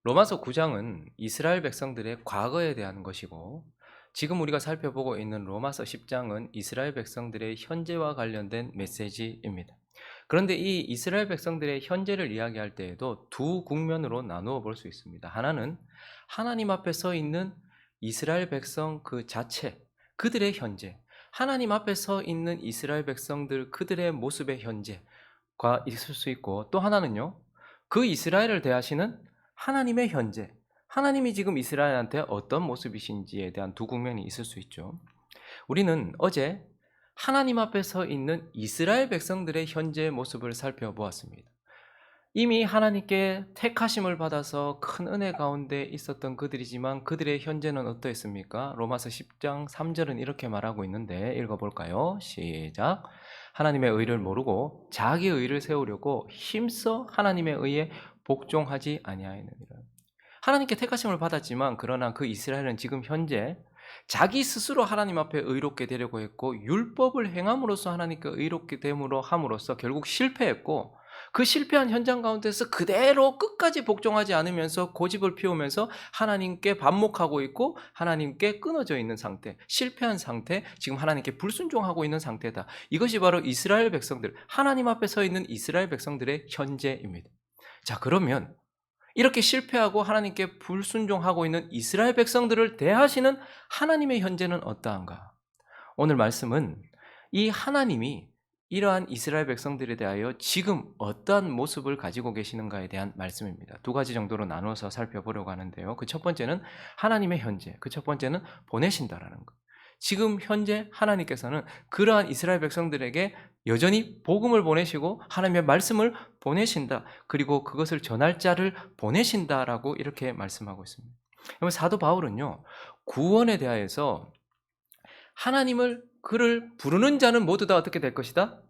로마서 9장은 이스라엘 백성들의 과거에 대한 것이고, 지금 우리가 살펴보고 있는 로마서 10장은 이스라엘 백성들의 현재와 관련된 메시지입니다. 그런데 이 이스라엘 백성들의 현재를 이야기할 때에도 두 국면으로 나누어 볼 수 있습니다. 하나는 하나님 앞에 서 있는 이스라엘 백성 그 자체, 그들의 현재, 하나님 앞에 서 있는 이스라엘 백성들 그들의 모습의 현재가 있을 수 있고, 또 하나는요, 그 이스라엘을 대하시는 하나님의 현재, 하나님이 지금 이스라엘한테 어떤 모습이신지에 대한 두 국면이 있을 수 있죠. 우리는 어제 하나님 앞에 서 있는 이스라엘 백성들의 현재의 모습을 살펴보았습니다. 이미 하나님께 택하심을 받아서 큰 은혜 가운데 있었던 그들이지만 그들의 현재는 어떠했습니까? 로마서 10장 3절은 이렇게 말하고 있는데 읽어볼까요? 시작. 하나님의 의를 모르고 자기의 의를 세우려고 힘써 하나님의 의에 복종하지 아니하였느니라. 하나님께 택하심을 받았지만 그러나 그 이스라엘은 지금 현재 자기 스스로 하나님 앞에 의롭게 되려고 했고, 율법을 행함으로써 하나님께 의롭게 됨으로 함으로써 결국 실패했고, 그 실패한 현장 가운데서 그대로 끝까지 복종하지 않으면서 고집을 피우면서 하나님께 반목하고 있고 하나님께 끊어져 있는 상태, 실패한 상태, 지금 하나님께 불순종하고 있는 상태다. 이것이 바로 이스라엘 백성들, 하나님 앞에 서 있는 이스라엘 백성들의 현재입니다. 자, 그러면 이렇게 실패하고 하나님께 불순종하고 있는 이스라엘 백성들을 대하시는 하나님의 현재는 어떠한가? 오늘 말씀은 이 하나님이 이러한 이스라엘 백성들에 대하여 지금 어떠한 모습을 가지고 계시는가에 대한 말씀입니다. 두 가지 정도로 나누어서 살펴보려고 하는데요. 그 첫 번째는 하나님의 현재, 그 첫 번째는 보내신다라는 것. 지금 현재 하나님께서는 그러한 이스라엘 백성들에게 여전히 복음을 보내시고 하나님의 말씀을 보내신다. 그리고 그것을 전할 자를 보내신다라고 이렇게 말씀하고 있습니다. 그러면 사도 바울은요, 구원에 대하여서 하나님을 그를 부르는 자는 모두 다 어떻게 될 것이다?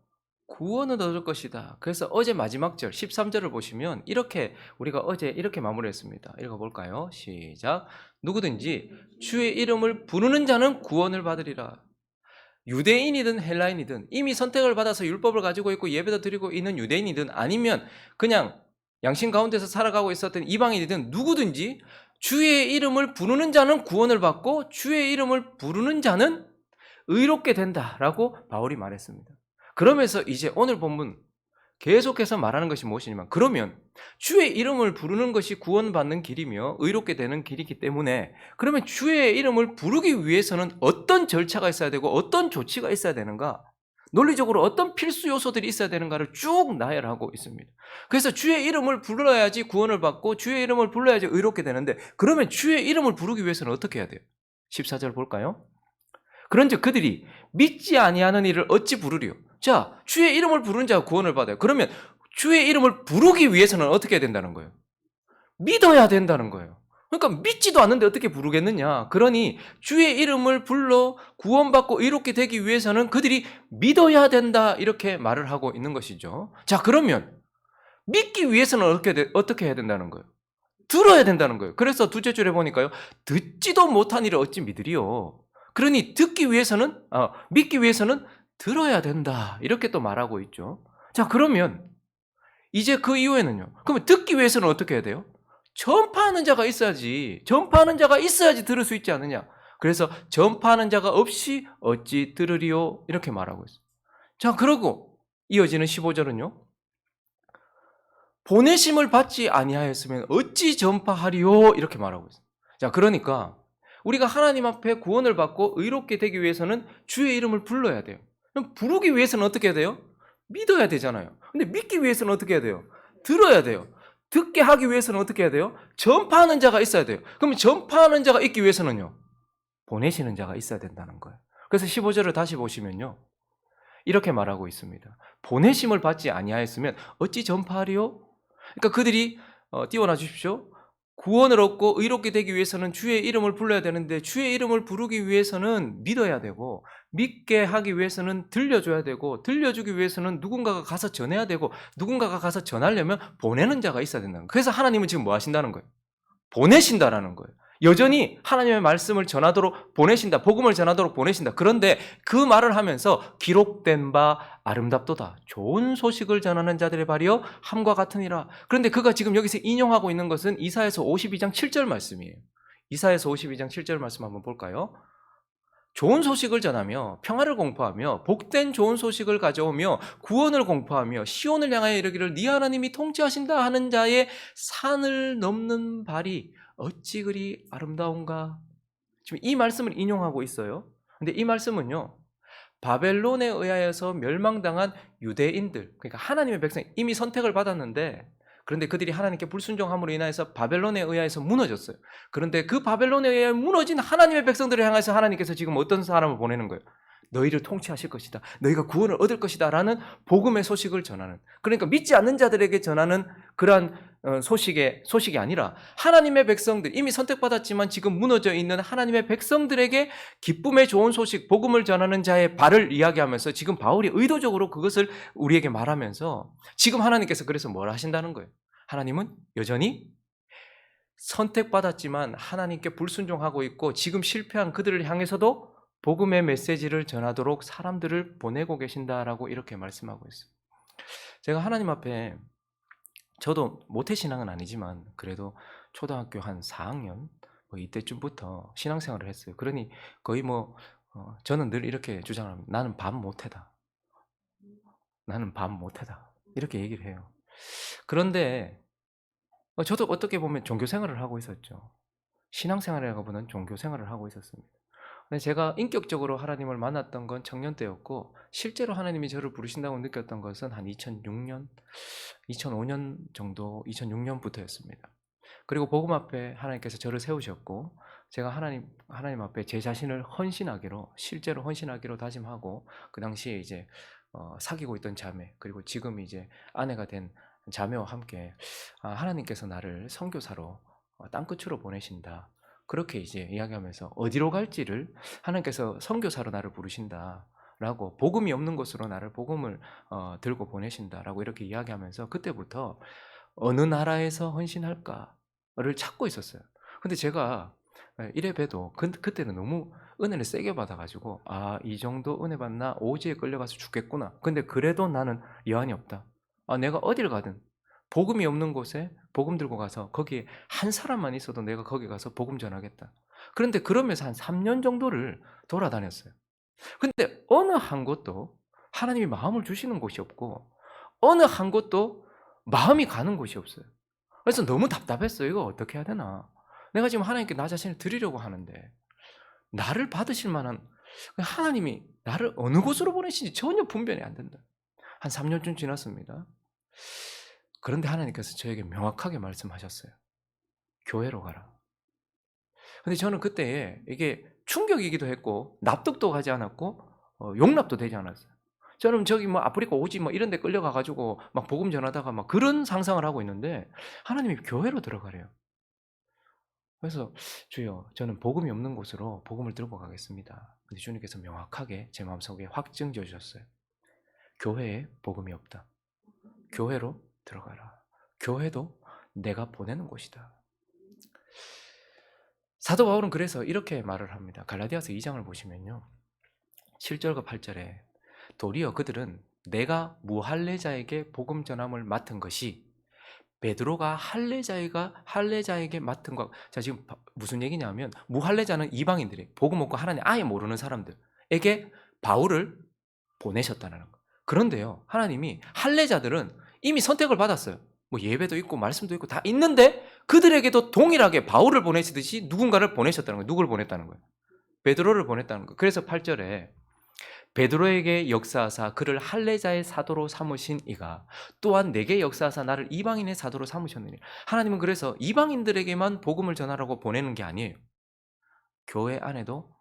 구원을 얻을 것이다. 그래서 어제 마지막 절 13절을 보시면 이렇게 우리가 어제 이렇게 마무리했습니다. 읽어볼까요? 시작. 누구든지 주의 이름을 부르는 자는 구원을 받으리라. 유대인이든 헬라인이든 이미 선택을 받아서 율법을 가지고 있고 예배도 드리고 있는 유대인이든 아니면 그냥 양심 가운데서 살아가고 있었던 이방인이든 누구든지 주의 이름을 부르는 자는 구원을 받고 주의 이름을 부르는 자는 의롭게 된다라고 바울이 말했습니다. 그러면서 이제 오늘 본문 계속해서 말하는 것이 무엇이냐면, 그러면 주의 이름을 부르는 것이 구원받는 길이며 의롭게 되는 길이기 때문에 그러면 주의 이름을 부르기 위해서는 어떤 절차가 있어야 되고 어떤 조치가 있어야 되는가, 논리적으로 어떤 필수 요소들이 있어야 되는가를 쭉 나열하고 있습니다. 그래서 주의 이름을 불러야지 구원을 받고 주의 이름을 불러야지 의롭게 되는데, 그러면 주의 이름을 부르기 위해서는 어떻게 해야 돼요? 14절 볼까요? 그런즉 그들이 믿지 아니하는 이를 어찌 부르리요? 자, 주의 이름을 부르는 자가 구원을 받아요. 그러면 주의 이름을 부르기 위해서는 어떻게 해야 된다는 거예요? 믿어야 된다는 거예요. 그러니까 믿지도 않는데 어떻게 부르겠느냐? 그러니 주의 이름을 불러 구원받고 의롭게 되기 위해서는 그들이 믿어야 된다, 이렇게 말을 하고 있는 것이죠. 자, 그러면 믿기 위해서는 어떻게 해야 된다는 거예요? 들어야 된다는 거예요. 그래서 두째 줄에 보니까요, 듣지도 못한 이를 어찌 믿으리요? 그러니 믿기 위해서는 들어야 된다, 이렇게 또 말하고 있죠. 자, 그러면 이제 그 이후에는요, 그러면 듣기 위해서는 어떻게 해야 돼요? 전파하는 자가 있어야지 들을 수 있지 않느냐. 그래서 전파하는 자가 없이 어찌 들으리요, 이렇게 말하고 있어요. 자, 그러고 이어지는 15절은요, 보내심을 받지 아니하였으면 어찌 전파하리요, 이렇게 말하고 있어요. 자, 그러니까 우리가 하나님 앞에 구원을 받고 의롭게 되기 위해서는 주의 이름을 불러야 돼요. 그럼 부르기 위해서는 어떻게 해야 돼요? 믿어야 되잖아요. 근데 믿기 위해서는 어떻게 해야 돼요? 들어야 돼요. 듣게 하기 위해서는 어떻게 해야 돼요? 전파하는 자가 있어야 돼요. 그럼 전파하는 자가 있기 위해서는요, 보내시는 자가 있어야 된다는 거예요. 그래서 15절을 다시 보시면요, 이렇게 말하고 있습니다. 보내심을 받지 아니하였으면 어찌 전파하리요? 그러니까 그들이 띄워놔 주십시오. 구원을 얻고 의롭게 되기 위해서는 주의 이름을 불러야 되는데, 주의 이름을 부르기 위해서는 믿어야 되고, 믿게 하기 위해서는 들려줘야 되고, 들려주기 위해서는 누군가가 가서 전해야 되고, 누군가가 가서 전하려면 보내는 자가 있어야 된다는 거예요. 그래서 하나님은 지금 뭐 하신다는 거예요? 보내신다라는 거예요. 여전히 하나님의 말씀을 전하도록 보내신다. 복음을 전하도록 보내신다. 그런데 그 말을 하면서 기록된 바 아름답도다. 좋은 소식을 전하는 자들의 발이여 함과 같으니라. 그런데 그가 지금 여기서 인용하고 있는 것은 이사야서 52장 7절 말씀이에요. 이사야서 52장 7절 말씀 한번 볼까요? 좋은 소식을 전하며 평화를 공포하며 복된 좋은 소식을 가져오며 구원을 공포하며 시온을 향하여 이르기를 네 하나님이 통치하신다 하는 자의 산을 넘는 발이 어찌 그리 아름다운가. 지금 이 말씀을 인용하고 있어요. 근데 이 말씀은요, 바벨론에 의하여서 멸망당한 유대인들, 그러니까 하나님의 백성, 이미 선택을 받았는데, 그런데 그들이 하나님께 불순종함으로 인하여서 바벨론에 의하여서 무너졌어요. 그런데 그 바벨론에 의해 무너진 하나님의 백성들을 향해서 하나님께서 지금 어떤 사람을 보내는 거예요? 너희를 통치하실 것이다. 너희가 구원을 얻을 것이다. 라는 복음의 소식을 전하는, 그러니까 믿지 않는 자들에게 전하는 그러한 소식이 아니라 하나님의 백성들, 이미 선택받았지만 지금 무너져 있는 하나님의 백성들에게 기쁨의 좋은 소식, 복음을 전하는 자의 발을 이야기하면서 지금 바울이 의도적으로 그것을 우리에게 말하면서 지금 하나님께서 그래서 뭘 하신다는 거예요? 하나님은 여전히 선택받았지만 하나님께 불순종하고 있고 지금 실패한 그들을 향해서도 복음의 메시지를 전하도록 사람들을 보내고 계신다라고 이렇게 말씀하고 있어요. 제가 하나님 앞에, 저도 모태신앙은 아니지만 그래도 초등학교 한 4학년 이때쯤부터 신앙생활을 했어요. 그러니 거의 저는 늘 이렇게 주장합니다. 나는 밥 못해다. 나는 밥 못해다. 이렇게 얘기를 해요. 그런데 저도 어떻게 보면 종교생활을 하고 있었죠. 신앙생활이라고보다는 종교생활을 하고 있었습니다. 근데 제가 인격적으로 하나님을 만났던 건 청년 때였고 실제로 하나님이 저를 부르신다고 느꼈던 것은 한 2006년, 2005년 정도, 2006년부터였습니다. 그리고 복음 앞에 하나님께서 저를 세우셨고 제가 하나님 앞에 제 자신을 헌신하기로, 실제로 헌신하기로 다짐하고 그 당시에 이제 사귀고 있던 자매, 그리고 지금 이제 아내가 된 자매와 함께 하나님께서 나를 선교사로 땅끝으로 보내신다. 그렇게 이제 이야기하면서 어디로 갈지를 하나님께서 선교사로 나를 부르신다라고, 복음이 없는 곳으로 나를 복음을 들고 보내신다라고 이렇게 이야기하면서 그때부터 어느 나라에서 헌신할까를 찾고 있었어요. 근데 제가 이래 봬도 그때는 너무 은혜를 세게 받아가지고 이 정도 은혜 받나 오지에 끌려가서 죽겠구나. 근데 그래도 나는 여한이 없다. 내가 어딜 가든 복음이 없는 곳에 복음 들고 가서 거기에 한 사람만 있어도 내가 거기 가서 복음 전하겠다. 그런데 그러면서 한 3년 정도를 돌아다녔어요. 근데 어느 한 곳도 하나님이 마음을 주시는 곳이 없고 어느 한 곳도 마음이 가는 곳이 없어요. 그래서 너무 답답했어요. 이거 어떻게 해야 되나. 내가 지금 하나님께 나 자신을 드리려고 하는데 나를 받으실 만한, 하나님이 나를 어느 곳으로 보내신지 전혀 분별이 안 된다. 한 3년쯤 지났습니다. 그런데 하나님께서 저에게 명확하게 말씀하셨어요. 교회로 가라. 근데 저는 그때 이게 충격이기도 했고 납득도 하지 않았고 용납도 되지 않았어요. 저는 저기 아프리카 오지 이런 데 끌려가 가지고 막 복음 전하다가 막 그런 상상을 하고 있는데 하나님이 교회로 들어가래요. 그래서 주여, 저는 복음이 없는 곳으로 복음을 들고 가겠습니다. 근데 주님께서 명확하게 제 마음속에 확증 지어주셨어요. 교회에 복음이 없다. 교회로 들어가라. 교회도 내가 보내는 곳이다. 사도 바울은 그래서 이렇게 말을 합니다. 갈라디아서 2장을 보시면요, 7절과 8절에 도리어 그들은 내가 무할례자에게 복음 전함을 맡은 것이 베드로가 할례자에게 맡은 것. 자, 지금 무슨 얘기냐면 무할례자는 이방인들이, 복음 없고 하나님 아예 모르는 사람들에게 바울을 보내셨다는 거. 그런데요, 하나님이 할례자들은 이미 선택을 받았어요. 예배도 있고 말씀도 있고 다 있는데 그들에게도 동일하게 바울을 보내시듯이 누군가를 보내셨다는 거예요. 누굴 보냈다는 거예요? 베드로를 보냈다는 거예요. 그래서 8절에 베드로에게 역사하사 그를 할례자의 사도로 삼으신 이가 또한 내게 역사하사 나를 이방인의 사도로 삼으셨느니. 하나님은 그래서 이방인들에게만 복음을 전하라고 보내는 게 아니에요. 교회 안에도,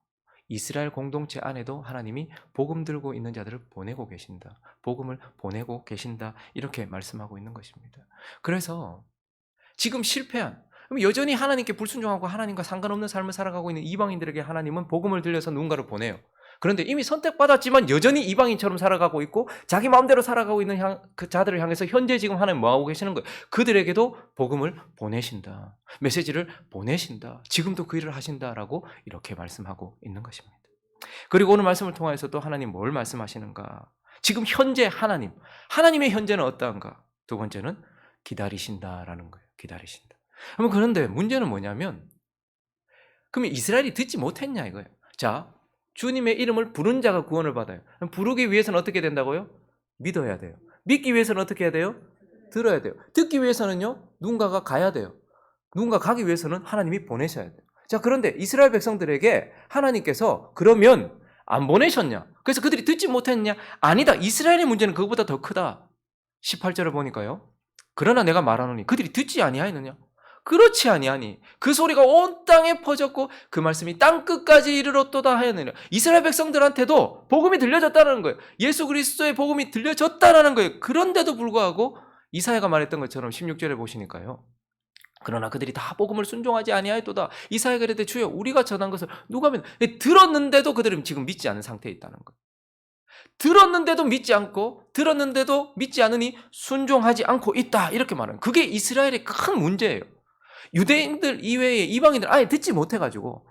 이스라엘 공동체 안에도 하나님이 복음 들고 있는 자들을 보내고 계신다. 복음을 보내고 계신다. 이렇게 말씀하고 있는 것입니다. 그래서 지금 실패한, 여전히 하나님께 불순종하고 하나님과 상관없는 삶을 살아가고 있는 이방인들에게 하나님은 복음을 들려서 누군가를 보내요. 그런데 이미 선택받았지만 여전히 이방인처럼 살아가고 있고 자기 마음대로 살아가고 있는 그 자들을 향해서 현재 지금 하나님 뭐하고 계시는 거예요? 그들에게도 복음을 보내신다. 메시지를 보내신다. 지금도 그 일을 하신다라고 이렇게 말씀하고 있는 것입니다. 그리고 오늘 말씀을 통해서 또 하나님 뭘 말씀하시는가? 지금 현재 하나님의 현재는 어떠한가? 두 번째는 기다리신다라는 거예요. 기다리신다. 그런데 문제는 뭐냐면 그러면 이스라엘이 듣지 못했냐 이거예요. 자, 주님의 이름을 부른 자가 구원을 받아요. 부르기 위해서는 어떻게 된다고요? 믿어야 돼요. 믿기 위해서는 어떻게 해야 돼요? 들어야 돼요. 듣기 위해서는요, 누군가가 가야 돼요. 누군가 가기 위해서는 하나님이 보내셔야 돼요. 자, 그런데 이스라엘 백성들에게 하나님께서 그러면 안 보내셨냐? 그래서 그들이 듣지 못했냐? 아니다. 이스라엘의 문제는 그것보다 더 크다. 18절을 보니까요. 그러나 내가 말하노니 그들이 듣지 아니하였느냐? 그렇지 아니하니 그 소리가 온 땅에 퍼졌고 그 말씀이 땅 끝까지 이르렀도다 하였느니라. 이스라엘 백성들한테도 복음이 들려졌다는 거예요. 예수 그리스도의 복음이 들려졌다는 거예요. 그런데도 불구하고 이사야가 말했던 것처럼 16절에 보시니까요. 그러나 그들이 다 복음을 순종하지 아니하였도다. 이사야가 이르되 주여 우리가 전한 것을 누가 믿 들었는데도 그들은 지금 믿지 않은 상태에 있다는 거예요. 들었는데도 믿지 않고 들었는데도 믿지 않으니 순종하지 않고 있다. 이렇게 말하는 그게 이스라엘의 큰 문제예요. 유대인들 이외에 이방인들 아예 듣지 못해가지고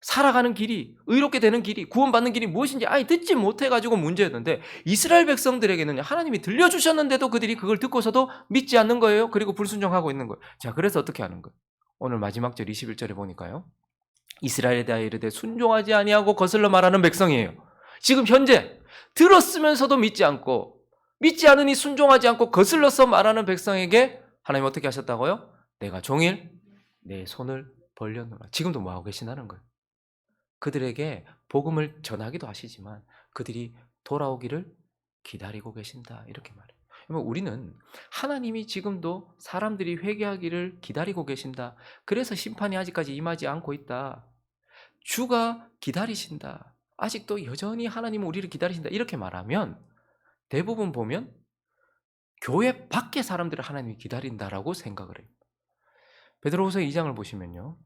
살아가는 길이 의롭게 되는 길이 구원받는 길이 무엇인지 아예 듣지 못해가지고 문제였는데 이스라엘 백성들에게는 하나님이 들려주셨는데도 그들이 그걸 듣고서도 믿지 않는 거예요. 그리고 불순종하고 있는 거예요. 자, 그래서 어떻게 하는 거예요? 오늘 마지막 절 21절에 보니까요. 이스라엘에 대하여 이르되 순종하지 아니하고 거슬러 말하는 백성이에요. 지금 현재 들었으면서도 믿지 않고 믿지 않으니 순종하지 않고 거슬러서 말하는 백성에게 하나님 어떻게 하셨다고요? 내가 종일 내 손을 벌렸노라. 지금도 뭐하고 계시다는 거예요. 그들에게 복음을 전하기도 하시지만 그들이 돌아오기를 기다리고 계신다. 이렇게 말해요. 그러면 우리는 하나님이 지금도 사람들이 회개하기를 기다리고 계신다. 그래서 심판이 아직까지 임하지 않고 있다. 주가 기다리신다. 아직도 여전히 하나님은 우리를 기다리신다. 이렇게 말하면 대부분 보면 교회 밖의 사람들을 하나님이 기다린다라고 생각을 해요. 베드로후서 2장을 보시면요.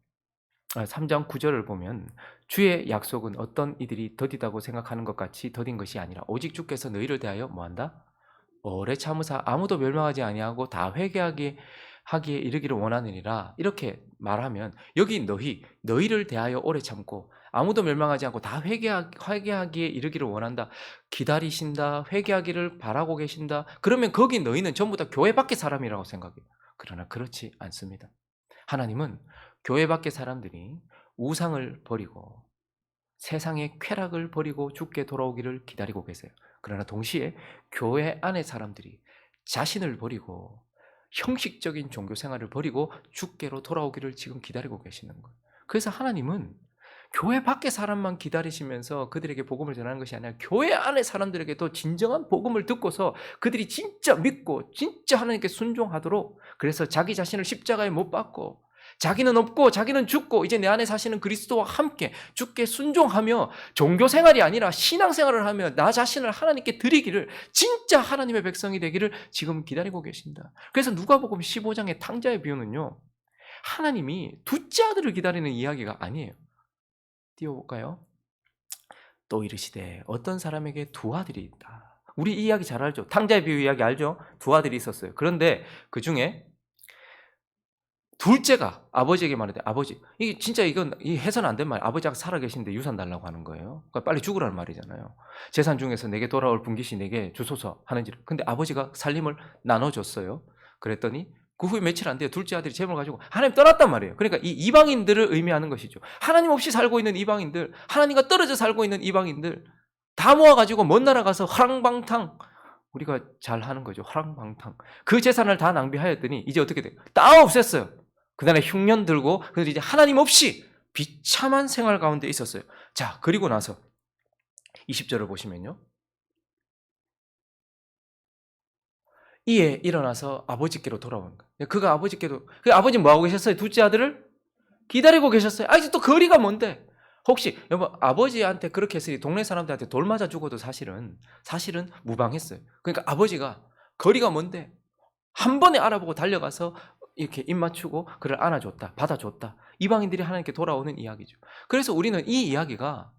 3장 9절을 보면 주의 약속은 어떤 이들이 더디다고 생각하는 것 같이 더딘 것이 아니라 오직 주께서 너희를 대하여 뭐한다? 오래 참으사 아무도 멸망하지 아니하고 다 회개하기에 이르기를 원하느니라. 이렇게 말하면 여기 너희를 대하여 오래 참고 아무도 멸망하지 않고 다 회개하기에 이르기를 원한다. 기다리신다. 회개하기를 바라고 계신다. 그러면 거기 너희는 전부 다 교회 밖의 사람이라고 생각해요. 그러나 그렇지 않습니다. 하나님은 교회 밖의 사람들이 우상을 버리고 세상의 쾌락을 버리고 주께 돌아오기를 기다리고 계세요. 그러나 동시에 교회 안의 사람들이 자신을 버리고 형식적인 종교 생활을 버리고 주께로 돌아오기를 지금 기다리고 계시는 거예요. 그래서 하나님은 교회 밖의 사람만 기다리시면서 그들에게 복음을 전하는 것이 아니라 교회 안의 사람들에게도 진정한 복음을 듣고서 그들이 진짜 믿고 진짜 하나님께 순종하도록, 그래서 자기 자신을 십자가에 못 박고 자기는 없고 자기는 죽고 이제 내 안에 사시는 그리스도와 함께 주께 순종하며 종교 생활이 아니라 신앙 생활을 하며 나 자신을 하나님께 드리기를, 진짜 하나님의 백성이 되기를 지금 기다리고 계신다. 그래서 누가복음 15장의 탕자의 비유는요, 하나님이 둘째 아들을 기다리는 이야기가 아니에요. 띄워볼까요? 또 이르시되 어떤 사람에게 두 아들이 있다. 우리 이 이야기 잘 알죠? 탕자의 비유 이야기 알죠? 두 아들이 있었어요. 그런데 그 중에 둘째가 아버지에게 말하되, 아버지, 이게 진짜 이건 해서는 안 된 말. 아버지가 살아계신데 유산 달라고 하는 거예요. 그러니까 빨리 죽으라는 말이잖아요. 재산 중에서 내게 돌아올 분깃이 내게 주소서 하는지를. 근데 아버지가 살림을 나눠줬어요. 그랬더니 그 후에 며칠 안 돼요. 둘째 아들이 재물을 가지고 하나님 떠났단 말이에요. 그러니까 이 이방인들을 의미하는 것이죠. 하나님 없이 살고 있는 이방인들, 하나님과 떨어져 살고 있는 이방인들 다 모아가지고 먼 나라 가서 화랑방탕, 우리가 잘 하는 거죠. 화랑방탕. 그 재산을 다 낭비하였더니 이제 어떻게 돼요? 다 없앴어요. 그다음에 흉년 들고 그들이 이제 하나님 없이 비참한 생활 가운데 있었어요. 자, 그리고 나서 20절을 보시면요. 이에 일어나서 아버지께로 돌아오는 거예요. 그가 아버지께도, 그 아버지 뭐하고 계셨어요? 둘째 아들을 기다리고 계셨어요. 아직도 거리가 먼데. 혹시 여러분 아버지한테 그렇게 했으니 동네 사람들한테 돌 맞아 죽어도 사실은 무방했어요. 그러니까 아버지가 거리가 먼데 한 번에 알아보고 달려가서 이렇게 입 맞추고 그를 안아줬다, 받아줬다. 이방인들이 하나님께 돌아오는 이야기죠. 그래서 우리는 이 이야기가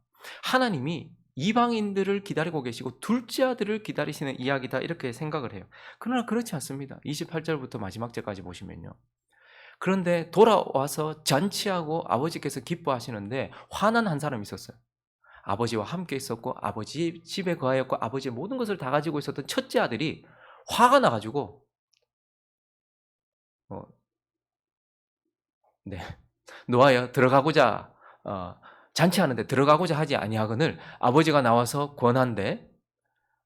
하나님이 이방인들을 기다리고 계시고 둘째 아들을 기다리시는 이야기다 이렇게 생각을 해요. 그러나 그렇지 않습니다. 28절부터 마지막 절까지 보시면요. 그런데 돌아와서 잔치하고 아버지께서 기뻐하시는데 화난 한 사람이 있었어요. 아버지와 함께 있었고 아버지 집에 거하였고 아버지의 모든 것을 다 가지고 있었던 첫째 아들이 화가 나 가지고 어 네. 노하여 들어가고자 잔치하는데 들어가고자 하지 아니하거늘 아버지가 나와서 권한대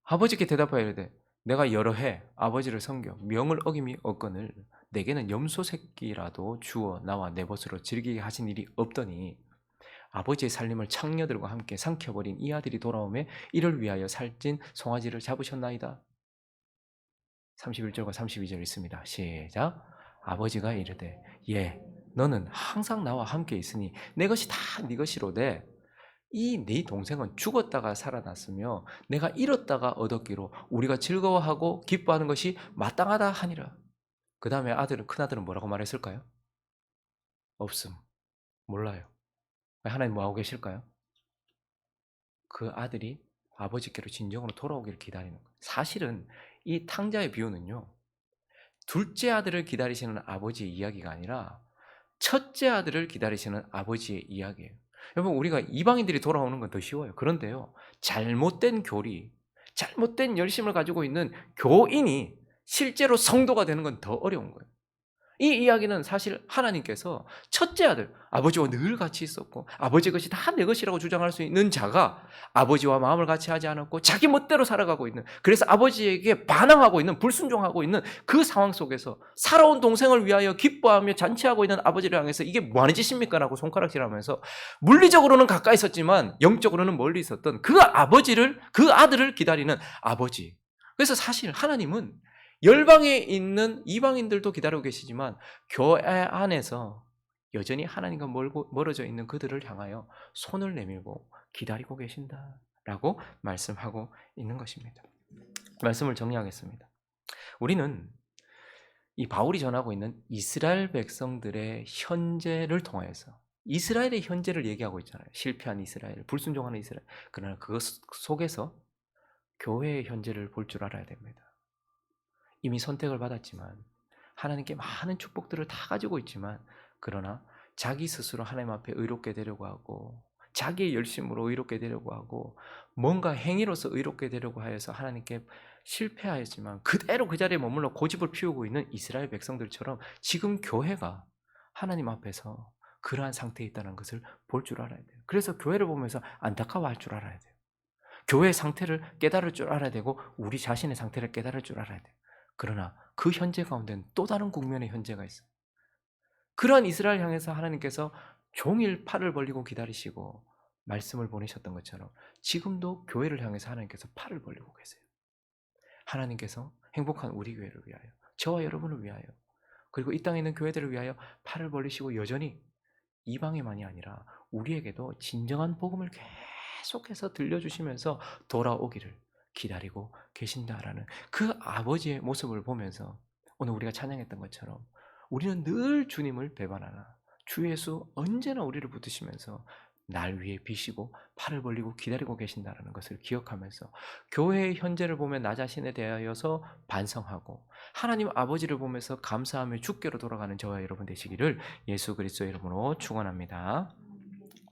아버지께 대답하여 이르되 내가 여러 해 아버지를 섬겨 명을 어김이 없거늘 내게는 염소 새끼라도 주어 나와 내 벗으로 즐기게 하신 일이 없더니 아버지의 살림을 창녀들과 함께 삼켜버린 이 아들이 돌아오매 이를 위하여 살찐 송아지를 잡으셨나이다. 31절과 32절 있습니다. 시작. 아버지가 이르되 예 너는 항상 나와 함께 있으니 내 것이 다 네 것이로되 이 네 동생은 죽었다가 살아났으며 내가 잃었다가 얻었기로 우리가 즐거워하고 기뻐하는 것이 마땅하다 하니라. 그 다음에 큰아들은 뭐라고 말했을까요? 없음. 몰라요. 하나님 뭐하고 계실까요? 그 아들이 아버지께로 진정으로 돌아오기를 기다리는 거예요. 사실은 이 탕자의 비유는요. 둘째 아들을 기다리시는 아버지의 이야기가 아니라 첫째 아들을 기다리시는 아버지의 이야기예요. 여러분 우리가 이방인들이 돌아오는 건 더 쉬워요. 그런데요. 잘못된 교리, 잘못된 열심을 가지고 있는 교인이 실제로 성도가 되는 건 더 어려운 거예요. 이 이야기는 사실 하나님께서 첫째 아들, 아버지와 늘 같이 있었고 아버지 것이 다 내 것이라고 주장할 수 있는 자가 아버지와 마음을 같이 하지 않았고 자기 멋대로 살아가고 있는, 그래서 아버지에게 반항하고 있는, 불순종하고 있는 그 상황 속에서 살아온 동생을 위하여 기뻐하며 잔치하고 있는 아버지를 향해서 이게 뭐하는 짓입니까? 라고 손가락질하면서 물리적으로는 가까이 있었지만 영적으로는 멀리 있었던 그 아버지를, 그 아들을 기다리는 아버지. 그래서 사실 하나님은 열방에 있는 이방인들도 기다리고 계시지만 교회 안에서 여전히 하나님과 멀어져 있는 그들을 향하여 손을 내밀고 기다리고 계신다라고 말씀하고 있는 것입니다. 말씀을 정리하겠습니다. 우리는 이 바울이 전하고 있는 이스라엘 백성들의 현재를 통해서 이스라엘의 현재를 얘기하고 있잖아요. 실패한 이스라엘, 불순종하는 이스라엘. 그러나 그것 속에서 교회의 현재를 볼 줄 알아야 됩니다. 이미 선택을 받았지만 하나님께 많은 축복들을 다 가지고 있지만 그러나 자기 스스로 하나님 앞에 의롭게 되려고 하고 자기의 열심으로 의롭게 되려고 하고 뭔가 행위로서 의롭게 되려고 하여서 하나님께 실패하였지만 그대로 그 자리에 머물러 고집을 피우고 있는 이스라엘 백성들처럼 지금 교회가 하나님 앞에서 그러한 상태에 있다는 것을 볼 줄 알아야 돼요. 그래서 교회를 보면서 안타까워할 줄 알아야 돼요. 교회의 상태를 깨달을 줄 알아야 되고 우리 자신의 상태를 깨달을 줄 알아야 돼요. 그러나 그 현재 가운데는 또 다른 국면의 현재가 있어요. 그러한 이스라엘 향해서 하나님께서 종일 팔을 벌리고 기다리시고 말씀을 보내셨던 것처럼 지금도 교회를 향해서 하나님께서 팔을 벌리고 계세요. 하나님께서 행복한 우리 교회를 위하여, 저와 여러분을 위하여, 그리고 이 땅에 있는 교회들을 위하여 팔을 벌리시고 여전히 이방에만이 아니라 우리에게도 진정한 복음을 계속해서 들려주시면서 돌아오기를 기다리고 계신다라는 그 아버지의 모습을 보면서 오늘 우리가 찬양했던 것처럼 우리는 늘 주님을 배반하나 주 예수 언제나 우리를 붙드시면서 날 위해 비시고 팔을 벌리고 기다리고 계신다는 것을 기억하면서 교회의 현재를 보며 나 자신에 대하여서 반성하고 하나님 아버지를 보면서 감사하며 주께로 돌아가는 저와 여러분 되시기를 예수 그리스도의 이름으로 축원합니다.